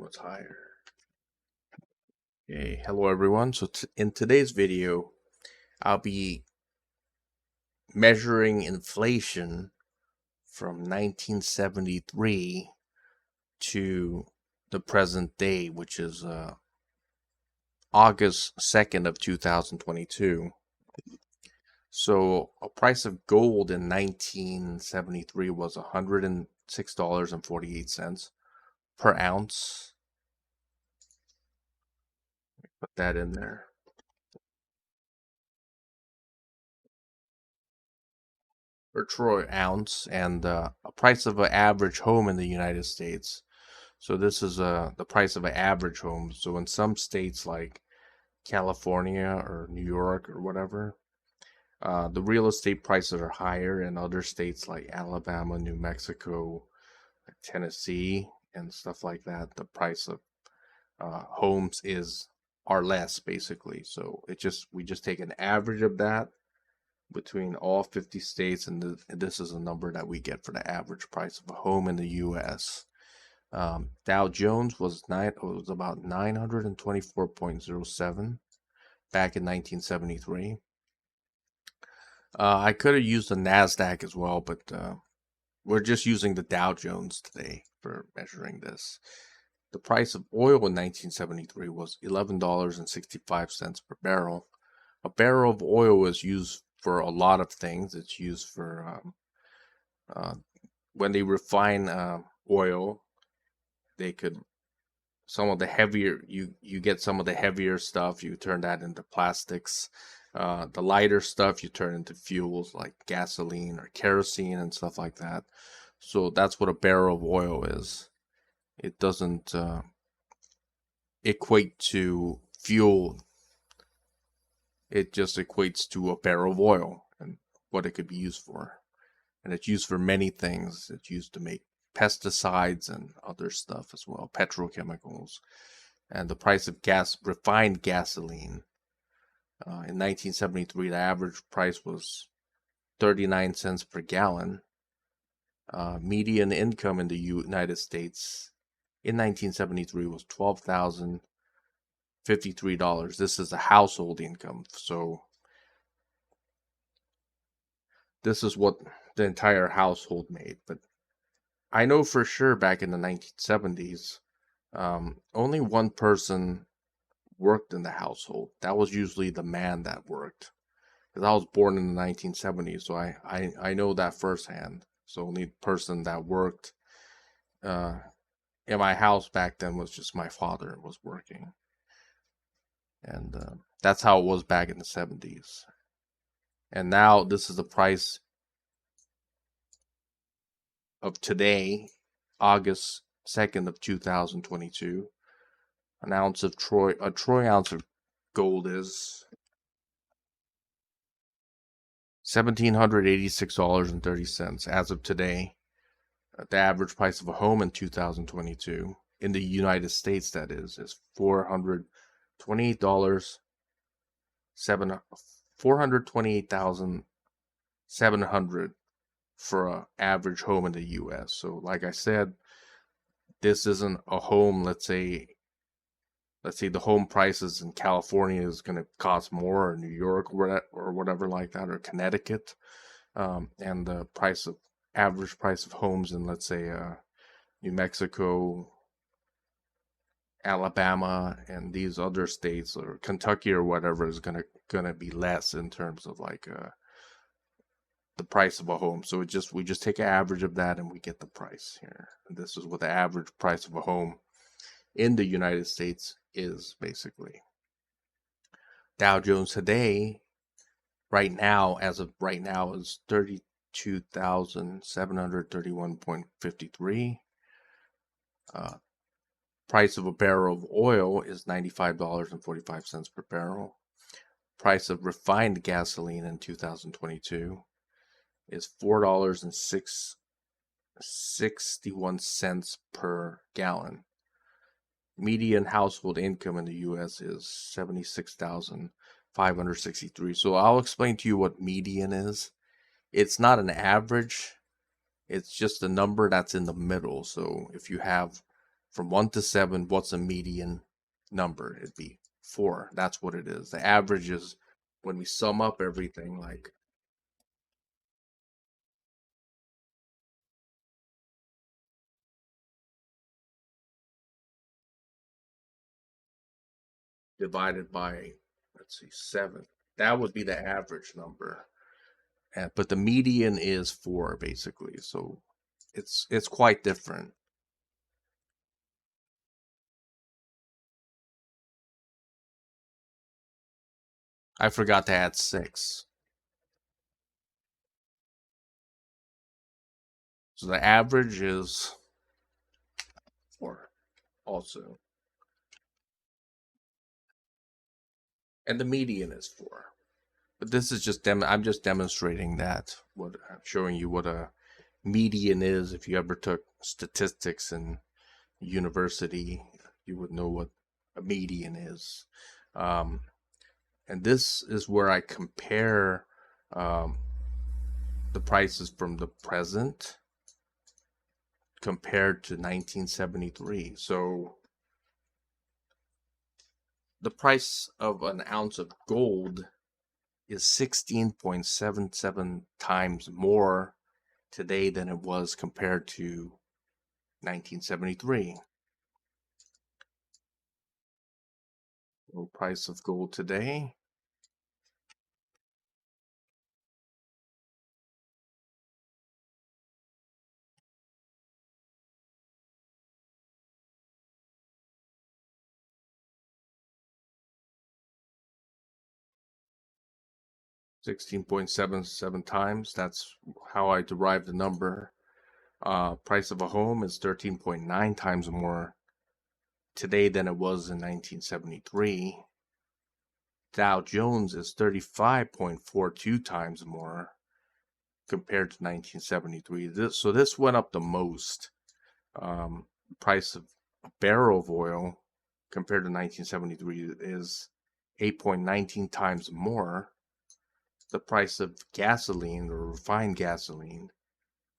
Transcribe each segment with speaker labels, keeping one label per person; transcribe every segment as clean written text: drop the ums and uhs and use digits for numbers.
Speaker 1: it's higher. Okay, hello everyone. So in today's video, I'll be measuring inflation from 1973 to the present day, which is August 2nd of 2022. So a price of gold in 1973 was $106.48 per ounce. Put that in there. Per troy ounce, and a price of an average home in the United States. So this is the price of an average home. So in some states like California or New York or whatever, the real estate prices are higher. In other states like Alabama, New Mexico, Tennessee, and stuff like that, the price of homes are less basically. So we just take an average of that between all 50 states, and this is a number that we get for the average price of a home in the U.S. Dow Jones was about 924.07 back in 1973. I could have used the Nasdaq as well, but we're just using the Dow Jones today for measuring this. The price of oil in 1973 was $11.65 per barrel. A barrel of oil is used for a lot of things. It's used for when they refine oil, they could some of the heavier you get some of the heavier stuff, you turn that into plastics. The lighter stuff you turn into fuels like gasoline or kerosene and stuff like that. So that's what a barrel of oil is. It doesn't equate to fuel. It just equates to a barrel of oil and what it could be used for. And it's used for many things. It's used to make pesticides and other stuff as well, petrochemicals. And the price of refined gasoline. In 1973, the average price was 39 cents per gallon. Median income in the United States in 1973 was $12,053. This is a household income. So this is what the entire household made. But I know for sure back in the 1970s, only one person worked in the household. That was usually the man that worked. Because I was born in the 1970s, so I know that firsthand. So only person that worked in my house back then was just my father was working. And that's how it was back in the 70s. And now this is the price of today, August 2nd of 2022. A troy ounce of gold is $1,786.30 as of today. The average price of a home in 2022 in the United States, that is $428,700 for an average home in the U.S. So, like I said, this isn't a home. Let's say the home prices in California is going to cost more, or New York, or whatever like that, or Connecticut, and the average price of homes in, let's say, New Mexico, Alabama, and these other states, or Kentucky or whatever, is gonna be less in terms of like the price of a home. So we just take an average of that and we get the price here. And this is what the average price of a home in the United States is basically. Dow Jones today, as of right now, is 32,731.53. Price of a barrel of oil is $95.45 per barrel. Price of refined gasoline in 2022 is $4.61 per gallon. Median household income in the U.S. is $76,563. So I'll explain to you what median is. It's not an average. It's just a number that's in the middle. So if you have from 1 to 7, what's a median number? It'd be 4. That's what it is. The average is when we sum up everything, like divided by, let's see, 7. That would be the average number. But the median is 4 basically. So it's quite different. I forgot to add 6. So the average is 4 also. And the median is 4. But this is just I'm just demonstrating that. What I'm showing you what a median is. If you ever took statistics in university, you would know what a median is. And this is where I compare the prices from the present compared to 1973. So the price of an ounce of gold is 16.77 times more today than it was compared to 1973. The price of gold today, 16.77 times. That's how I derived the number. Price of a home is 13.9 times more today than it was in 1973. Dow Jones is 35.42 times more compared to 1973. So this went up the most. Price of a barrel of oil compared to 1973 is 8.19 times more. The price of gasoline or refined gasoline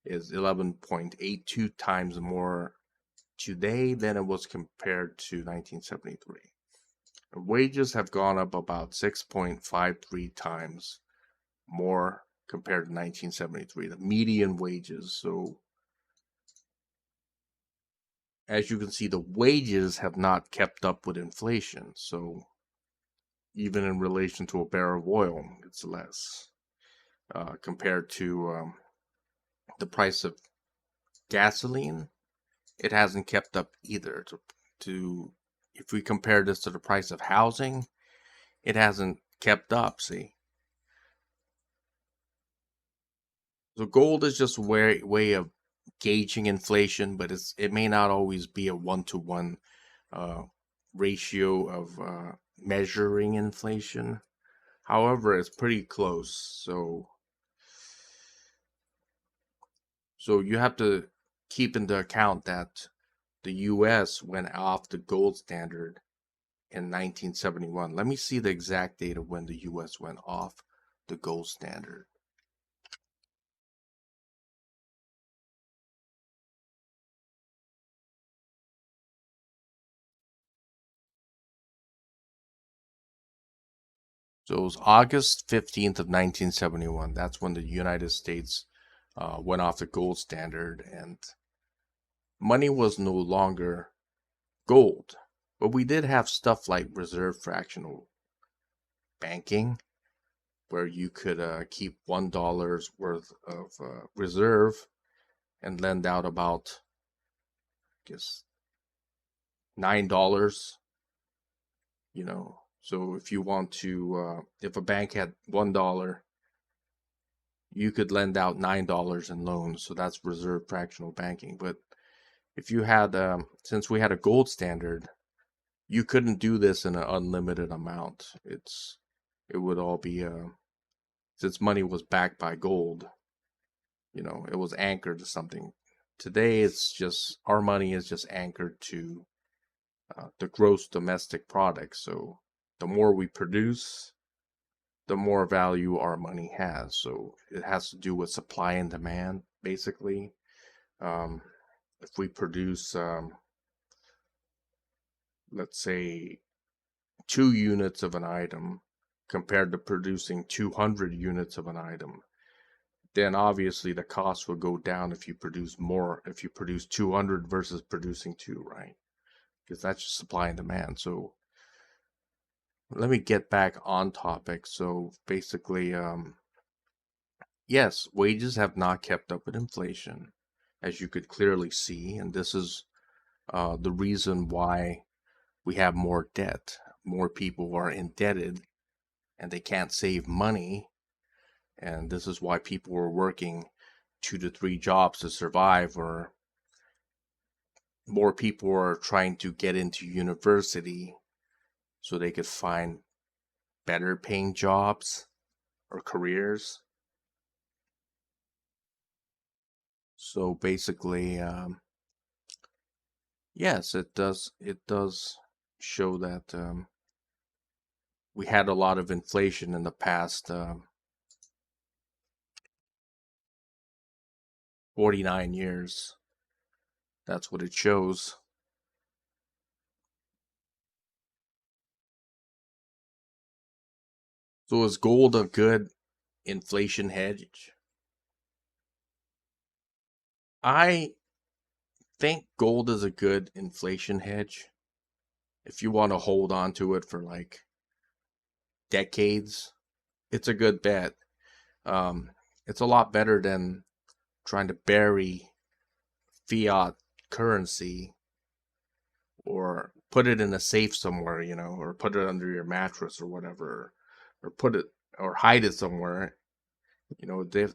Speaker 1: is 11.82 times more today than it was compared to 1973. Wages have gone up about 6.53 times more compared to 1973, the median wages. So as you can see, the wages have not kept up with inflation. So even in relation to a barrel of oil, it's less compared to the price of gasoline. It hasn't kept up either. To if we compare this to the price of housing, it hasn't kept up. See, so gold is just a way of gauging inflation, but it may not always be a 1-to-1 ratio of measuring inflation. However, it's pretty close. So you have to keep into account that the U.S. went off the gold standard in 1971. Let me see the exact date of when the U.S. went off the gold standard. So it was August 15th of 1971. That's when the United States went off the gold standard, and money was no longer gold. But we did have stuff like reserve fractional banking, where you could keep $1 worth of reserve and lend out about, I guess, $9. So if you want to, if a bank had $1, you could lend out $9 in loans. So that's reserve fractional banking. But if you had, since we had a gold standard, you couldn't do this in an unlimited amount. It would all be, since money was backed by gold, it was anchored to something. Today, it's just, our money is just anchored to the gross domestic product. So the more we produce, the more value our money has. So it has to do with supply and demand, basically. If we produce let's say 2 units of an item compared to producing 200 units of an item, then obviously the cost will go down if you produce more, if you produce 200 versus producing 2, right? Because that's just supply and demand. So let me get back on topic. So basically, yes, wages have not kept up with inflation, as you could clearly see, and this is the reason why we have more debt. More people are indebted and they can't save money. And this is why people are working 2 to 3 jobs to survive, or more people are trying to get into university so they could find better paying jobs or careers. So basically, yes, it does show that we had a lot of inflation in the past 49 years. That's what it shows. So is gold a good inflation hedge? I think gold is a good inflation hedge if you want to hold on to it for like decades. It's a good bet. Um, it's a lot better than trying to bury fiat currency or put it in a safe somewhere, or put it under your mattress or whatever, or put it or hide it somewhere.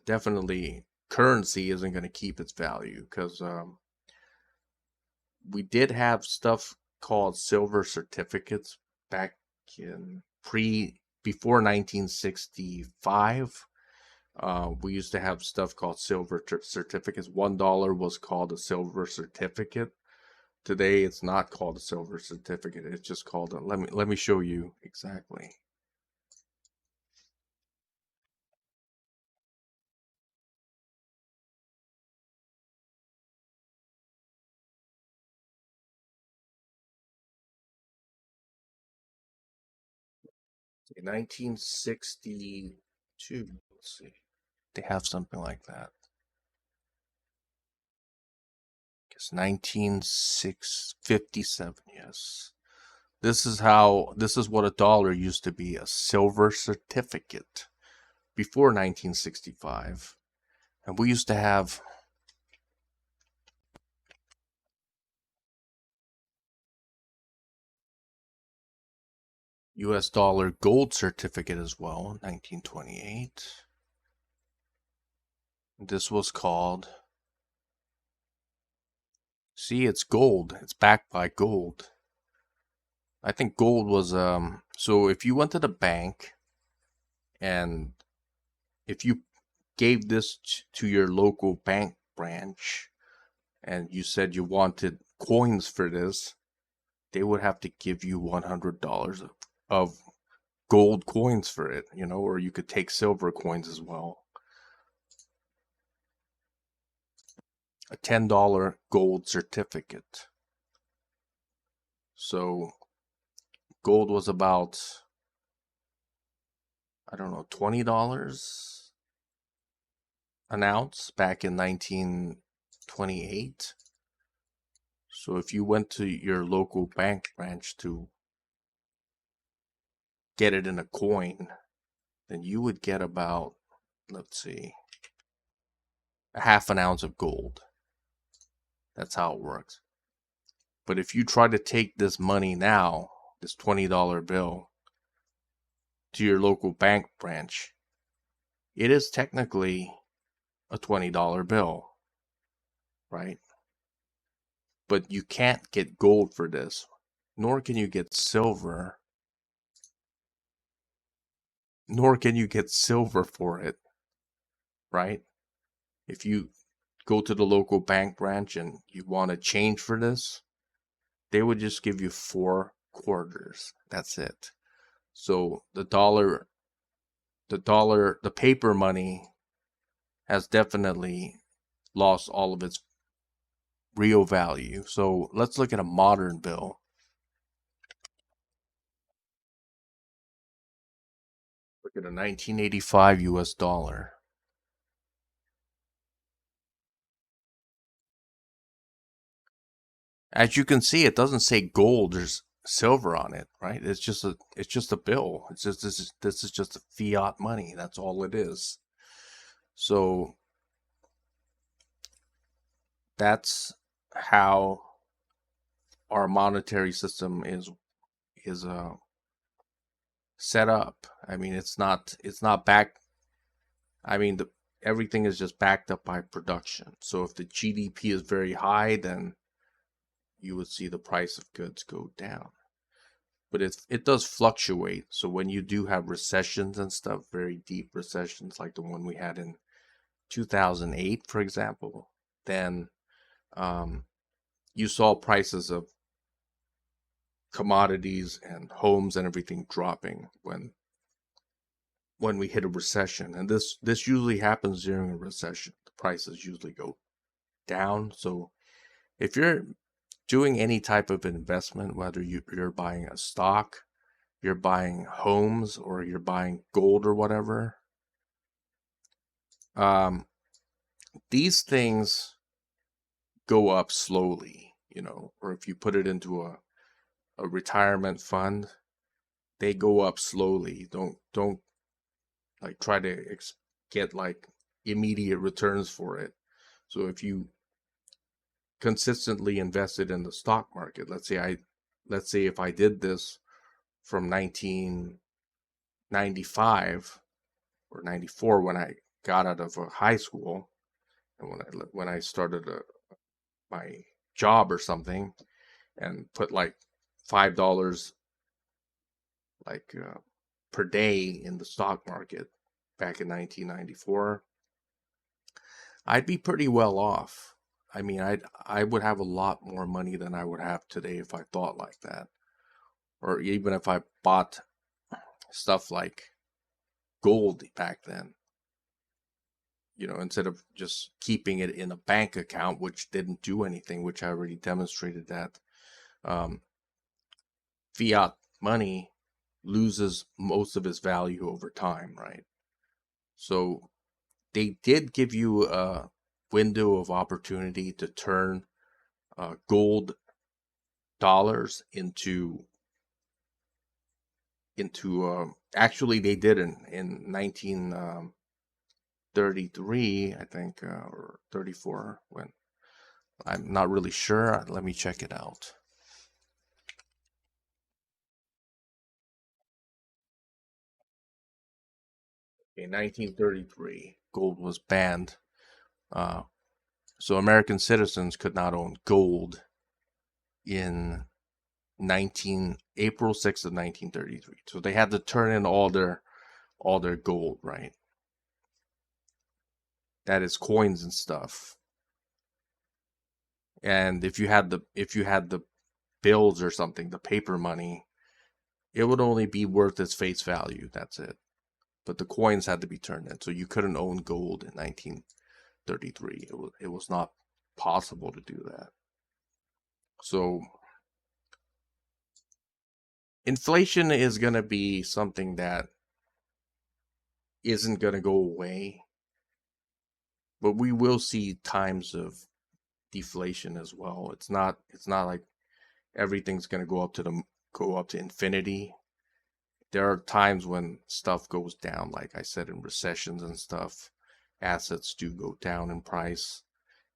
Speaker 1: Definitely currency isn't going to keep its value because we did have stuff called silver certificates back in before 1965. We used to have stuff called silver certificates. $1 was called a silver certificate. Today, it's not called a silver certificate. It's just called a. Let me show you exactly. In 1962. Let's see. They have something like that. It's 1957. Yes. This is what a dollar used to be, a silver certificate before 1965. And we used to have US dollar gold certificate as well, 1928. This was called, see, it's gold. It's backed by gold. I think gold was so if you went to the bank and if you gave this to your local bank branch and you said you wanted coins for this, they would have to give you $100 of gold coins for it, or you could take silver coins as well. A $10 gold certificate. So gold was about, I don't know, $20 an ounce back in 1928. So if you went to your local bank branch to get it in a coin, then you would get about, let's see, a half an ounce of gold. That's how it works. But if you try to take this money now, this $20 bill, to your local bank branch, it is technically a $20 bill, right? But you can't get gold for this, nor can you get silver, for it, right? If you go to the local bank branch and you want to change for this, they would just give you 4 quarters. That's it. So the paper money has definitely lost all of its real value. So let's look at a modern bill. Look at a 1985 US dollar. As you can see, it doesn't say gold or silver on it, right? It's just a bill. It's just this is just a fiat money. That's all it is. So that's how our monetary system is set up. I mean, it's not back. I mean, everything is just backed up by production. So if the GDP is very high, then you would see the price of goods go down. But it does fluctuate. So when you do have recessions and stuff, very deep recessions like the one we had in 2008, for example, then um, you saw prices of commodities and homes and everything dropping when we hit a recession. And this usually happens during a recession. The prices usually go down. So if you're doing any type of investment, whether you're buying a stock, you're buying homes, or you're buying gold or whatever, um, these things go up slowly, or if you put it into a retirement fund, they go up slowly. Don't like try to get like immediate returns for it. So if you consistently invested in the stock market, let's say if I did this from 1995 or 94 when I got out of high school, and when I started my job or something, and put like $5 like per day in the stock market back in 1994, I'd be pretty well off. I mean, I would have a lot more money than I would have today if I thought like that. Or even if I bought stuff like gold back then, instead of just keeping it in a bank account, which didn't do anything, which I already demonstrated that um, fiat money loses most of its value over time, right? So they did give you a window of opportunity to turn gold dollars into actually they did in 1933, I think, or 34, when I'm not really sure. Let me check it out. In 1933, gold was banned. Uh, so American citizens could not own gold in April 6th of 1933. So they had to turn in all their gold, right? That is coins and stuff. And if you had the bills or something, the paper money, it would only be worth its face value. That's it. But the coins had to be turned in, so you couldn't own gold in 1933. It was not possible to do that. So inflation is going to be something that isn't going to go away, but we will see times of deflation as well. It's not like everything's going to go up to infinity. There are times when stuff goes down, like I said, in recessions and stuff. Assets do go down in price,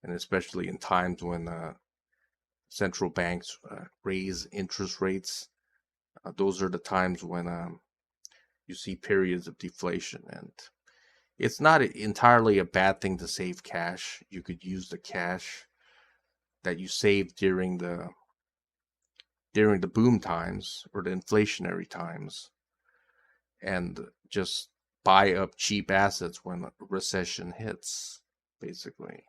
Speaker 1: and especially in times when central banks raise interest rates. Those are the times when you see periods of deflation, and it's not entirely a bad thing to save cash. You could use the cash that you saved during the boom times or the inflationary times, and just buy up cheap assets when a recession hits, basically.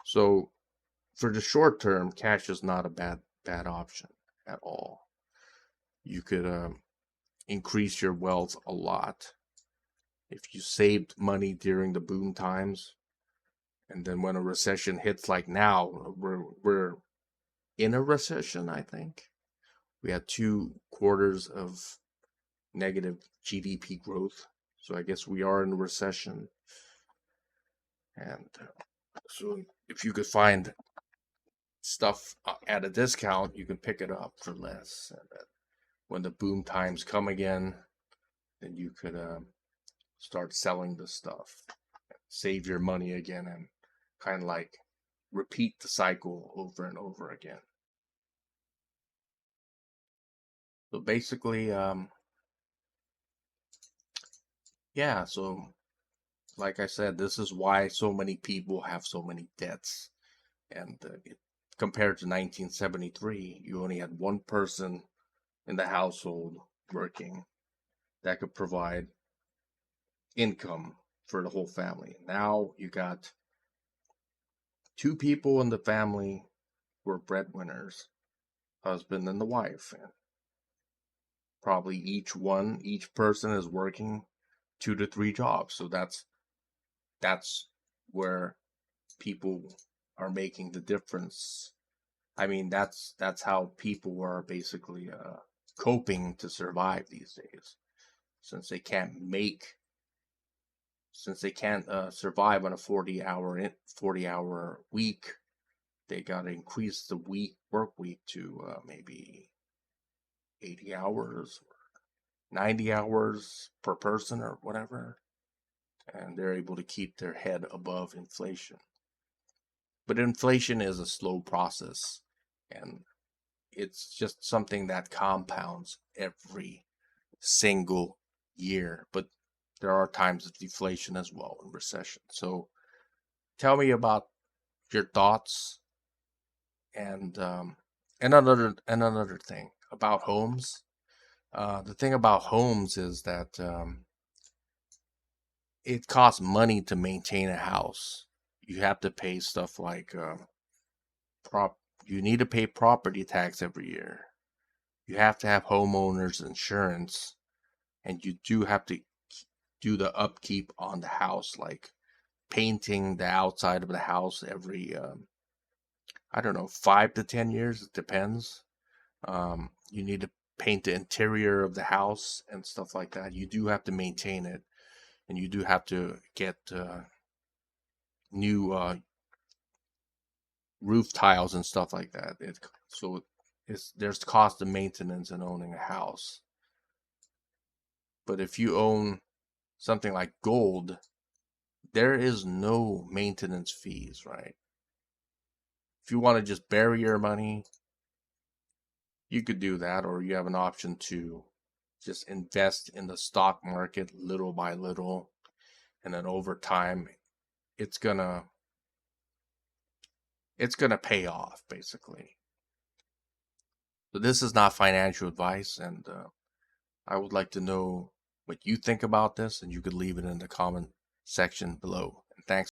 Speaker 1: So for the short term, cash is not a bad option at all. You could increase your wealth a lot if you saved money during the boom times, and then when a recession hits, like now, we're in a recession. I think we had 2 quarters of negative GDP growth. So I guess we are in a recession. And so if you could find stuff at a discount, you can pick it up for less. And when the boom times come again, then you could start selling the stuff, save your money again, and kind of like repeat the cycle over and over again. So basically, yeah, so like I said, this is why so many people have so many debts. And compared to 1973, you only had one person in the household working that could provide income for the whole family. Now you got two people in the family who are breadwinners, husband and the wife, and probably each person is working 2 to 3 jobs. So that's where people are making the difference. I mean, that's how people are basically coping to survive these days, since they can't survive on a 40 hour week. They got to increase the work week to maybe 80 hours, 90 hours per person or whatever, and they're able to keep their head above inflation. But inflation is a slow process, and it's just something that compounds every single year. But there are times of deflation as well in recession. So tell me about your thoughts. And another thing about homes. The thing about homes is that it costs money to maintain a house. You have to pay stuff like prop. You need to pay property tax every year. You have to have homeowners insurance, and you do have to do the upkeep on the house, like painting the outside of the house every I don't know, 5 to 10 years. It depends. You need to paint the interior of the house and stuff like that. You do have to maintain it, and you do have to get new roof tiles and stuff like that. There's cost of maintenance in owning a house. But if you own something like gold, there is no maintenance fees, right? If you want to just bury your money, you could do that, or you have an option to just invest in the stock market little by little, and then over time it's gonna pay off basically. So this is not financial advice, and I would like to know what you think about this, and you could leave it in the comment section below. And thanks